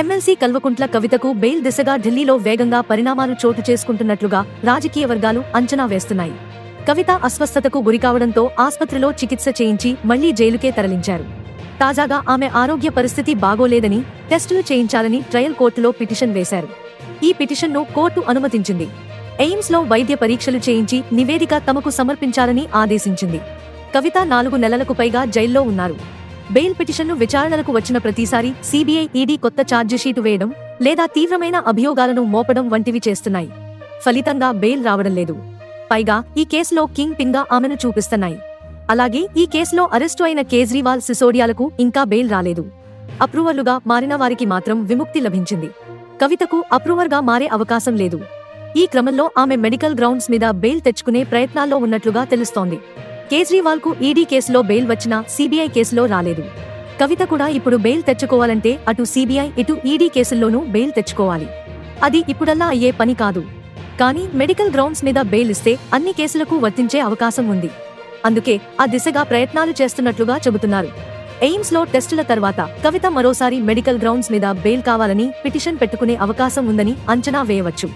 MLC Kalvakuntla కవితకు bail దిశగా ఢిల్లీలో వేగంగా పరిణామాలు చోటు చేసుకుంటున్నట్లుగా రాజకీయ వర్గాలు అంచనా వేస్తున్నాయి. కవిత అస్వస్థతకు గురికావడంతో ఆస్పత్రిలో చికిత్స చేయించి మళ్లీ జైలుకే తరలించారు. తాజాగా ఆమె ఆరోగ్య పరిస్థితి బాగోలేదని, టెస్టులు చేయించాలని ట్రయల్ కోర్టులో పిటిషన్ వేశారు. ఈ పిటిషన్ను కోర్టు అనుమతించింది. ఎయిమ్స్లో వైద్య పరీక్షలు చేయించి నివేదిక తమకు సమర్పించాలని ఆదేశించింది. కవిత 4 నెలలకు పైగా జైల్లో ఉన్నారు. బెయిల్ పిటిషన్ను విచారణలకు వచ్చిన ప్రతిసారి సీబీఐ, ఈడీ కొత్త ఛార్జిషీటు వేయడం లేదా తీవ్రమైన అభియోగాలను మోపడం వంటివి చేస్తున్నాయి. ఫలితంగా బెయిల్ రావడం లేదు. పైగా ఈ కేసులో కింగ్ పిన్గా ఆమెను చూపిస్తున్నాయి. అలాగే ఈ కేసులో అరెస్టు అయిన కేజ్రీవాల్, సిసోడియాలకు ఇంకా బెయిల్ రాలేదు. అప్రూవర్లుగా మారిన వారికి మాత్రం విముక్తి లభించింది. కవితకు అప్రూవర్గా మారే అవకాశం లేదు. ఈ క్రమంలో ఆమె మెడికల్ గ్రౌండ్స్ మీద బెయిల్ తెచ్చుకునే ప్రయత్నాల్లో ఉన్నట్లుగా తెలుస్తోంది. కేజ్రీవాల్కు ఈడీ కేసులో బెయిల్ వచ్చినా సీబీఐ కేసులో రాలేదు. కవిత కూడా ఇప్పుడు బెయిల్ తెచ్చుకోవాలంటే అటు సీబీఐ, ఇటు ఈడీ కేసుల్లోనూ బెయిల్ తెచ్చుకోవాలి. అది ఇప్పుడల్లా అయ్యే పని కాదు. కానీ మెడికల్ గ్రౌండ్స్ మీద బెయిల్ ఇస్తే అన్ని కేసులకు వర్తించే అవకాశం ఉంది. అందుకే ఆ దిశగా ప్రయత్నాలు చేస్తున్నట్లుగా చెబుతున్నారు. ఎయిమ్స్లో టెస్టుల తర్వాత కవిత మరోసారి మెడికల్ గ్రౌండ్స్ మీద బెయిల్ కావాలని పిటిషన్ పెట్టుకునే అవకాశం ఉందని అంచనా వేయవచ్చు.